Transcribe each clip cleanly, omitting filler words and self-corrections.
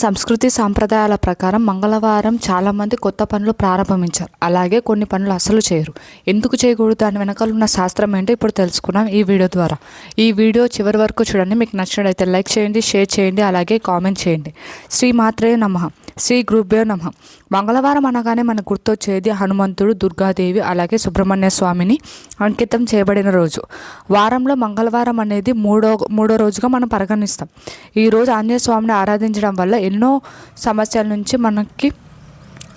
సంస్కృతి సాంప్రదాయాల ప్రకారం మంగళవారం చాలామంది కొత్త పనులు ప్రారంభించారు. అలాగే కొన్ని పనులు అసలు చేయరు. ఎందుకు చేయకూడదు దాని వెనకాల ఉన్న శాస్త్రం ఏంటో ఇప్పుడు తెలుసుకున్నాం ఈ వీడియో ద్వారా. ఈ వీడియో చివరి వరకు చూడండి. మీకు నచ్చినట్లయితే లైక్ చేయండి, షేర్ చేయండి, అలాగే కామెంట్ చేయండి. శ్రీ మాత్రే నమః, శ్రీ గురుభ్యో నమః. మంగళవారం అనగానే మనకు గుర్తొచ్చేది హనుమంతుడు, దుర్గాదేవి, అలాగే సుబ్రహ్మణ్య స్వామిని అంకితం చేయబడిన రోజు. వారంలో మంగళవారం అనేది మూడో రోజుగా మనం పరిగణిస్తాం. ఈరోజు ఆంజనేయ స్వామిని ఆరాధించడం వల్ల ఎన్నో సమస్యల నుంచి మనకి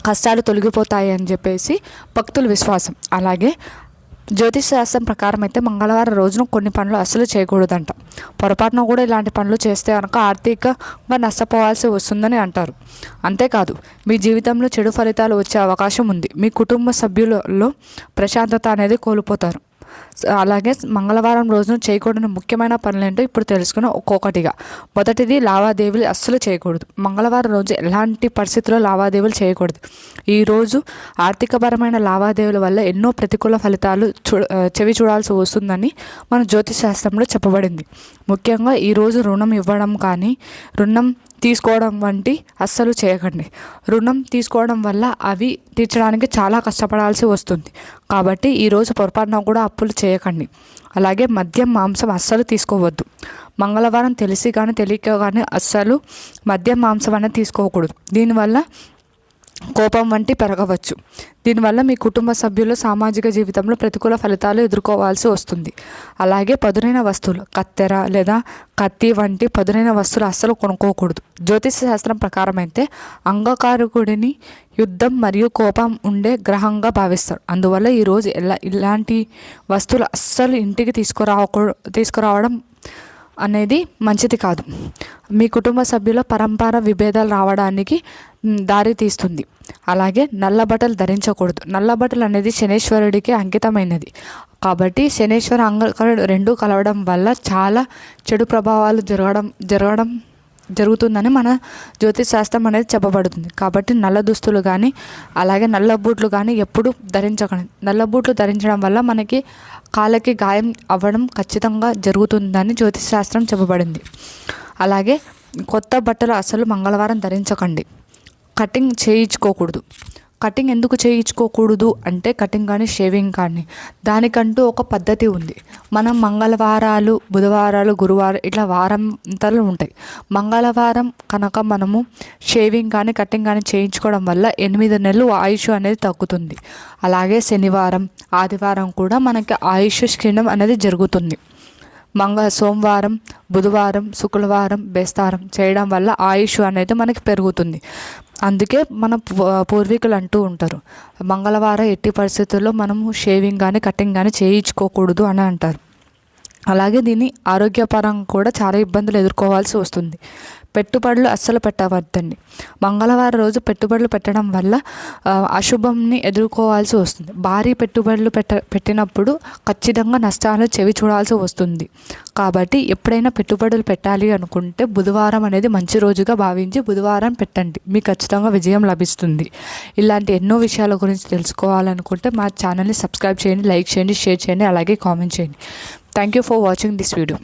కష్టాలు తొలగిపోతాయి అని చెప్పేసి భక్తుల విశ్వాసం. అలాగే జ్యోతిష శాస్త్రం ప్రకారం అయితే మంగళవారం రోజున కొన్ని పనులు అసలు చేయకూడదంట. పొరపాటున కూడా ఇలాంటి పనులు చేస్తే కనుక ఆర్థికంగా నష్టపోవాల్సి వస్తుందని అంటారు. అంతేకాదు మీ జీవితంలో చెడు ఫలితాలు వచ్చే అవకాశం ఉంది. మీ కుటుంబ సభ్యులలో ప్రశాంతత అనేది కోల్పోతారు. అలాగే మంగళవారం రోజున చేయకూడని ముఖ్యమైన పనులు ఏంటో ఇప్పుడు తెలుసుకుని ఒక్కొక్కటిగా. మొదటిది, లావాదేవీలు అస్సలు చేయకూడదు. మంగళవారం రోజు ఎలాంటి పరిస్థితుల్లో లావాదేవీలు చేయకూడదు. ఈరోజు ఆర్థికపరమైన లావాదేవీల వల్ల ఎన్నో ప్రతికూల ఫలితాలు చెవి చూడాల్సి వస్తుందని మన జ్యోతిష్ శాస్త్రంలో చెప్పబడింది. ముఖ్యంగా ఈరోజు రుణం ఇవ్వడం కానీ రుణం తీసుకోవడం వంటి అస్సలు చేయకండి. రుణం తీసుకోవడం వల్ల అవి తీర్చడానికి చాలా కష్టపడాల్సి వస్తుంది. కాబట్టి ఈరోజు పొరపాటున కూడా అప్పులు చేయకండి. అలాగే మద్యం, మాంసం అస్సలు తీసుకోవద్దు. మంగళవారం తెలిసి కానీ తెలియక కానీ అస్సలు మద్యం, మాంసం అనేది తీసుకోకూడదు. దీనివల్ల కోపం వంటి పెరగవచ్చు. దీనివల్ల మీ కుటుంబ సభ్యుల సామాజిక జీవితంలో ప్రతికూల ఫలితాలు ఎదుర్కోవాల్సి వస్తుంది. అలాగే పదునైన వస్తువులు, కత్తెర లేదా కత్తి వంటి పదునైన వస్తువులు అస్సలు కొనుక్కోకూడదు. జ్యోతిష శాస్త్రం ప్రకారం అయితే అంగకారకుడిని యుద్ధం మరియు కోపం ఉండే గ్రహంగా భావిస్తారు. అందువల్ల ఈరోజు ఇలాంటి వస్తువులు అస్సలు ఇంటికి తీసుకురావడం అనేది మంచిది కాదు. మీ కుటుంబ సభ్యుల పరంపర విభేదాలు రావడానికి దారి తీస్తుంది. అలాగే నల్ల బట్టలు ధరించకూడదు. నల్ల బట్టలు అనేది శనేశ్వరుడికి అంకితమైనది. కాబట్టి శనేశ్వర అంగకారుడు రెండూ కలవడం వల్ల చాలా చెడు ప్రభావాలు జరుగుతుందని మన జ్యోతిష్ శాస్త్రం అనేది చెప్పబడుతుంది. కాబట్టి నల్ల దుస్తులు కానీ అలాగే నల్ల బూట్లు కానీ ఎప్పుడు ధరించకండి. నల్ల బూట్లు ధరించడం వల్ల మనకి కాళ్ళకి గాయం అవ్వడం ఖచ్చితంగా జరుగుతుందని జ్యోతిష్ శాస్త్రం చెప్పబడింది. అలాగే కొత్త బట్టలు అసలు మంగళవారం ధరించకండి. కటింగ్ చేయించుకోకూడదు. కటింగ్ ఎందుకు చేయించుకోకూడదు అంటే కటింగ్ కానీ షేవింగ్ కానీ దానికంటూ ఒక పద్ధతి ఉంది. మనం మంగళవారాలు, బుధవారాలు, గురువారం ఇట్లా వారాంతాలు ఉంటాయి. మంగళవారం కనుక మనము షేవింగ్ కానీ కటింగ్ కానీ చేయించుకోవడం వల్ల 8 నెలలు ఆయుష్ అనేది తగ్గుతుంది. అలాగే శనివారం, ఆదివారం కూడా మనకి ఆయుష్ క్షీణం అనేది జరుగుతుంది. సోమవారం, బుధవారం, శుక్రవారం, బేస్తారం చేయడం వల్ల ఆయుష్ అనేది మనకి పెరుగుతుంది. అందుకే మన పూర్వీకులు అంటూ ఉంటారు, మంగళవారం ఎట్టి పరిస్థితుల్లో మనము షేవింగ్ కానీ కటింగ్ కానీ చేయించుకోకూడదు అని అంటారు. అలాగే దీన్ని ఆరోగ్యపరంగా కూడా చాలా ఇబ్బందులు ఎదుర్కోవాల్సి వస్తుంది. పెట్టుబడులు అస్సలు పెట్టవద్దండి. మంగళవారం రోజు పెట్టుబడులు పెట్టడం వల్ల అశుభంని ఎదుర్కోవాల్సి వస్తుంది. భారీ పెట్టుబడులు పెట్టినప్పుడు ఖచ్చితంగా నష్టాలు చెవి చూడాల్సి వస్తుంది. కాబట్టి ఎప్పుడైనా పెట్టుబడులు పెట్టాలి అనుకుంటే బుధవారం అనేది మంచి రోజుగా భావించి బుధవారం పెట్టండి. మీకు ఖచ్చితంగా విజయం లభిస్తుంది. ఇలాంటి ఎన్నో విషయాల గురించి తెలుసుకోవాలనుకుంటే మా ఛానల్ని సబ్స్క్రైబ్ చేయండి, లైక్ చేయండి, షేర్ చేయండి, అలాగే కామెంట్ చేయండి. Thank you for watching this video.